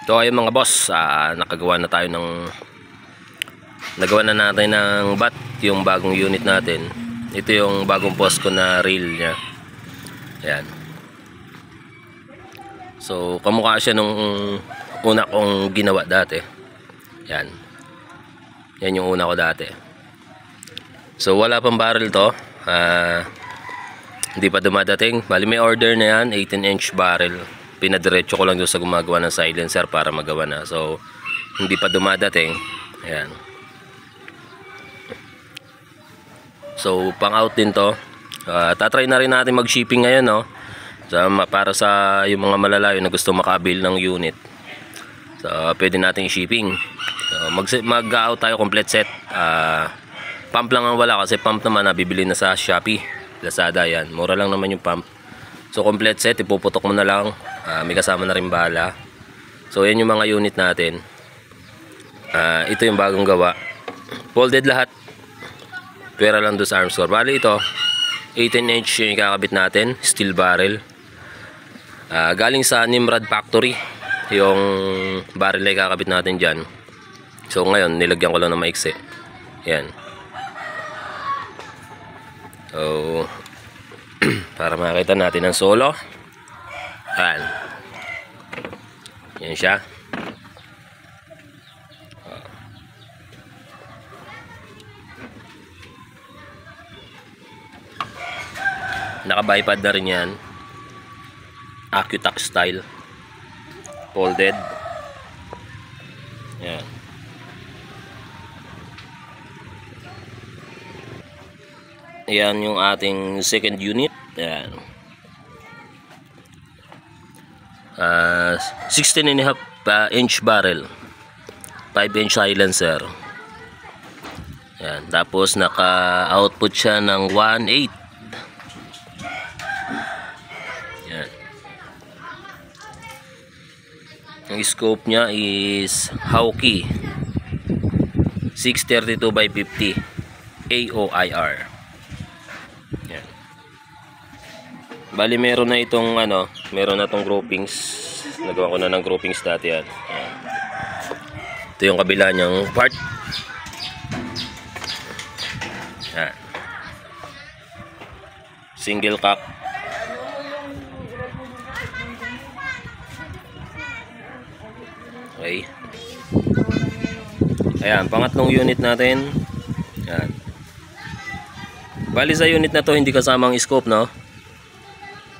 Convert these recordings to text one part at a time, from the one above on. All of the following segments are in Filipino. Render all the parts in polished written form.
So ayun mga boss, nagawa na natin ng bat yung bagong unit natin. Ito yung bagong Posco na reel nya. Ayan. So kamukha siya nung una kong ginawa dati. Ayan. Yan yung una ko dati. So wala pang barrel to. Hindi pa dumadating. Bali may order na yan, 18-inch barrel. Pinadiretso ko lang doon sa gumagawa ng silencer para magawa na. So hindi pa dumadating. Ayan. So pang out din to. Tatry na rin natin mag shipping ngayon, no? Para sa yung mga malalayo na gusto makabil ng unit. So pwede natin shipping. So, mag-out tayo complete set. Pump lang ang wala kasi pump naman nabibili na sa Shopee, Lazada. Yan, mura lang naman yung pump. So complete set, ipuputok mo na lang. May kasama na rin bala. So yan yung mga unit natin. Ito yung bagong gawa. Folded lahat. Pwera lang doon sa arms core. Bali ito 18-inch yung kakabit natin, steel barrel. Galing sa Nimrod Factory yung barrel ay kakabit natin dyan. So ngayon nilagyan ko lang ng maiksi. Yan. So para makita natin ang solo. Yan. Yan siya. Naka-bipod na rin yan. Accutax style. Folded. Yan. Yan yung ating second unit. Yan. 16.5 inch barrel, 5-inch silencer. Yan. Tapos naka-output siya ng 1.8. Yan. Ang scope niya is Hauki 632x50 AOIR. Yan. Bali meron na itong meron na itong groupings. Nagawa ko na ng groupings dati yan. Yan. Ito yung kabila niyang part. Yan. Single cock. Okay. Ayan, pangatlong unit natin. Yan. Bali sa unit na to hindi kasama ang scope, no?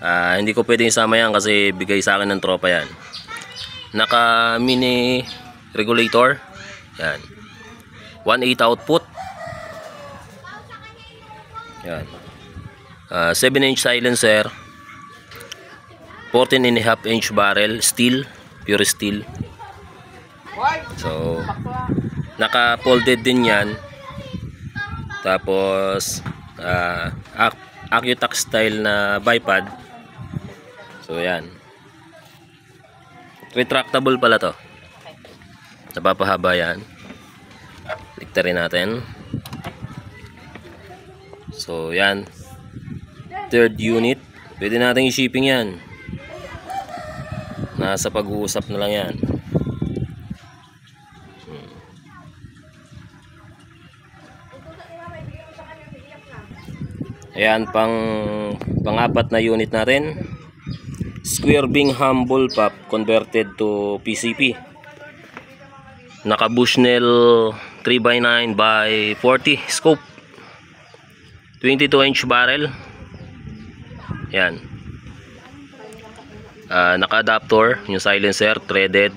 Hindi ko pwedeng isama yan kasi bigay sa akin ng tropa yan. Naka mini regulator. Yan. 1.8 output. Yan. 7-inch silencer. 14.5-inch barrel. Steel. Pure steel. So naka folded din yan. Tapos Accutax style na bipod. So yan. Retractable pala to. Napapahaba yan. Liktarin natin. So yan. Third unit. Pwede natin i-shipping yan. Nasa pag-uusap na lang yan. Ayan, pang-apat na unit natin. Square Bingham bullpup converted to PCP. Naka Bushnell 3x9x40 scope. 22-inch barrel. Ayan. Naka adapter, yung silencer threaded.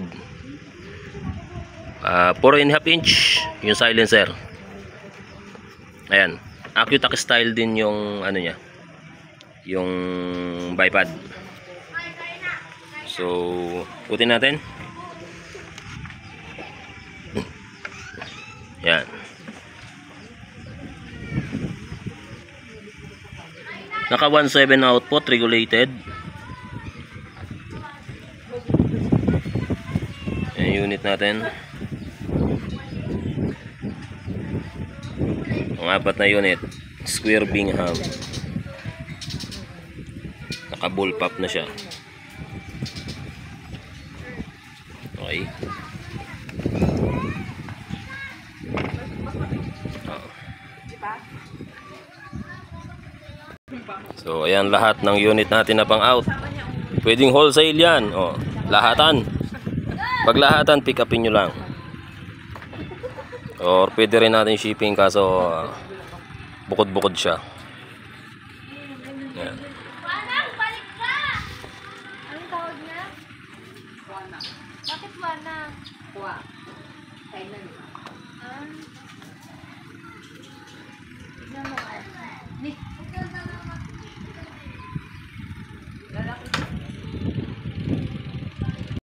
4.5-inch yung silencer. Ayan. Accutax style din yung niya, yung bipod. So putin natin. Yan. Naka 1.7 output regulated. Yan unit natin. Ang apat na unit, Square Bingham. Naka bullpup na siya. Okay. So ayan lahat ng unit natin na pang out. Pwedeng wholesale yan. Oh, lahatan. Pag lahatan, pick upin nyo lang. Or pwede rin natin shipping kaso bukod-bukod siya. Yan. Wanang, balik ka! Anong tawag niya? Wana. Bakit wana? Kwa. Kailan ba?